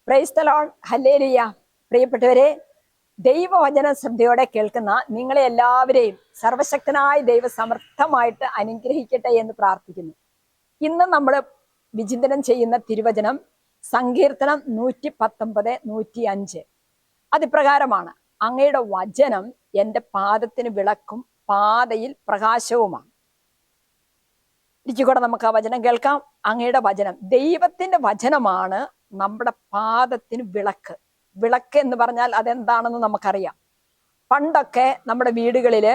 Praise the Lord, hallelujah. പ്രിയപ്പെട്ടവരെ, ദൈവവചന ശ്രദ്ധയോടെ കേൾക്കുന്ന നിങ്ങളെ എല്ലാവരെയും സർവശക്തനായ ദൈവ സമർത്ഥമായിട്ട് അനുഗ്രഹിക്കട്ടെ എന്ന് പ്രാർത്ഥിക്കുന്നു. ഇന്ന് നമ്മൾ വിചിന്തനം ചെയ്യുന്ന തിരുവചനം സങ്കീർത്തനം 119, 105. അതിപ്രകാരമാണ്: അങ്ങയുടെ വചനം എൻ്റെ പാദത്തിന് വിളക്കും പാതയിൽ പ്രകാശവുമാണ്. ഇരിക്കൂടെ നമുക്ക് ആ വചനം കേൾക്കാം. അങ്ങയുടെ വചനം, ദൈവത്തിന്റെ വചനമാണ് നമ്മുടെ പാദത്തിന് വിളക്ക്. വിളക്ക് എന്ന് പറഞ്ഞാൽ അതെന്താണെന്ന് നമുക്കറിയാം. പണ്ടൊക്കെ നമ്മുടെ വീടുകളിൽ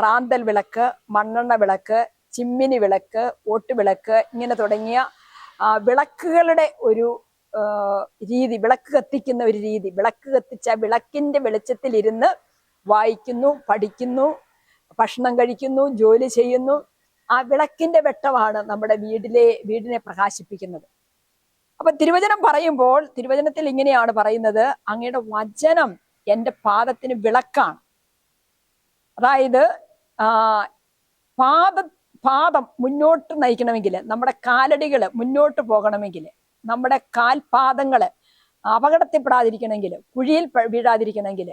റാന്തൽ വിളക്ക്, മണ്ണെണ്ണ വിളക്ക്, ചിമ്മിനി വിളക്ക്, ഓട്ടുവിളക്ക്, ഇങ്ങനെ തുടങ്ങിയ വിളക്കുകളുടെ ഒരു രീതി, വിളക്ക് കത്തിക്കുന്ന ഒരു രീതി. വിളക്ക് കത്തിച്ച വിളക്കിന്റെ വെളിച്ചത്തിൽ ഇരുന്ന് വായിക്കുന്നു, പഠിക്കുന്നു, ഭക്ഷണം കഴിക്കുന്നു, ജോലി ചെയ്യുന്നു. ആ വിളക്കിന്റെ വെട്ടമാണ് നമ്മുടെ വീടിനെ പ്രകാശിപ്പിക്കുന്നത്. അപ്പൊ തിരുവചനം പറയുമ്പോൾ തിരുവചനത്തിൽ ഇങ്ങനെയാണ് പറയുന്നത്: അങ്ങയുടെ വചനം എൻ്റെ പാദത്തിന് വിളക്കാണ്. അതായത് പാദം മുന്നോട്ട് നയിക്കണമെങ്കിൽ, നമ്മുടെ കാലടികൾ മുന്നോട്ട് പോകണമെങ്കിൽ, നമ്മുടെ കാൽപാദങ്ങള് അപകടത്തിൽപ്പെടാതിരിക്കണമെങ്കിൽ, കുഴിയിൽ വീഴാതിരിക്കണമെങ്കിൽ,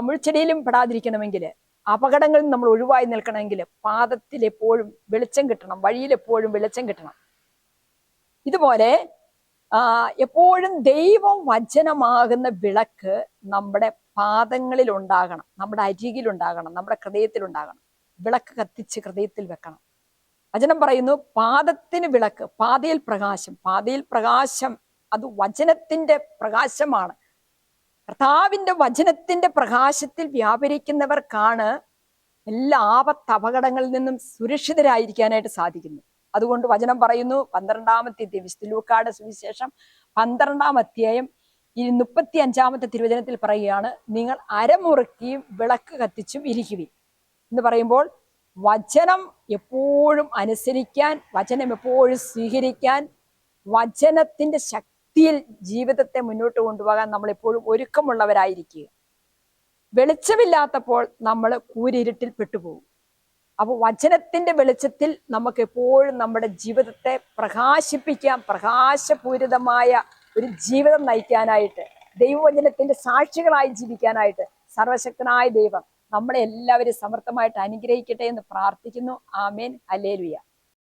മുൾച്ചെടിയിലും പെടാതിരിക്കണമെങ്കിൽ, അപകടങ്ങളിൽ നമ്മൾ ഒഴിവായി നിൽക്കണമെങ്കിൽ പാദത്തിൽ എപ്പോഴും വെളിച്ചം കിട്ടണം, വഴിയിൽ എപ്പോഴും വെളിച്ചം കിട്ടണം. ഇതുപോലെ എപ്പോഴും ദൈവം വചനമാകുന്ന വിളക്ക് നമ്മുടെ പാദങ്ങളിൽ ഉണ്ടാകണം, നമ്മുടെ അരികിലുണ്ടാകണം, നമ്മുടെ ഹൃദയത്തിലുണ്ടാകണം. വിളക്ക് കത്തിച്ച് ഹൃദയത്തിൽ വെക്കണം. വചനം പറയുന്നു, പാദത്തിന് വിളക്ക്, പാതയിൽ പ്രകാശം. പാതയിൽ പ്രകാശം അത് വചനത്തിന്റെ പ്രകാശമാണ്. കർത്താവിന്റെ വചനത്തിന്റെ പ്രകാശത്തിൽ വ്യാപരിക്കുന്നവർക്കാണ് എല്ലാ അപകടങ്ങളിൽ നിന്നും സുരക്ഷിതരായിരിക്കാനായിട്ട് സാധിക്കുന്നു. അതുകൊണ്ട് വചനം പറയുന്നു, 12-ാമത്തെ വിശുദ്ധ ലൂക്കായുടെ സുവിശേഷം 12-ാം അധ്യായം 35-ാമത്തെ തിരുവചനത്തിൽ പറയുകയാണ്: നിങ്ങൾ അരമുറുക്കിയും വിളക്ക് കത്തിച്ചും ഇരിക്കുവിൻ എന്ന് പറയുമ്പോൾ, വചനം എപ്പോഴും അനുസരിക്കാൻ, വചനം എപ്പോഴും സ്വീകരിക്കാൻ, വചനത്തിന്റെ ശക്തിയിൽ ജീവിതത്തെ മുന്നോട്ട് കൊണ്ടുപോകാൻ നമ്മൾ എപ്പോഴും ഒരുക്കമുള്ളവരായിരിക്കുക. വെളിച്ചമില്ലാത്തപ്പോൾ നമ്മൾ കൂരിരുട്ടിൽ പെട്ടുപോകും. അപ്പോൾ വചനത്തിന്റെ വെളിച്ചത്തിൽ നമുക്ക് എപ്പോഴും നമ്മുടെ ജീവിതത്തെ പ്രകാശിപ്പിക്കാം. പ്രകാശപൂരിതമായ ഒരു ജീവിതം നയിക്കാനായിട്ട്, ദൈവവചനത്തിന്റെ സാക്ഷികളായി ജീവിക്കാനായിട്ട് സർവശക്തനായ ദൈവം നമ്മളെ എല്ലാവരും സമർത്ഥമായിട്ട് അനുഗ്രഹിക്കട്ടെ എന്ന് പ്രാർത്ഥിക്കുന്നു. ആമേൻ, ഹല്ലേലൂയ.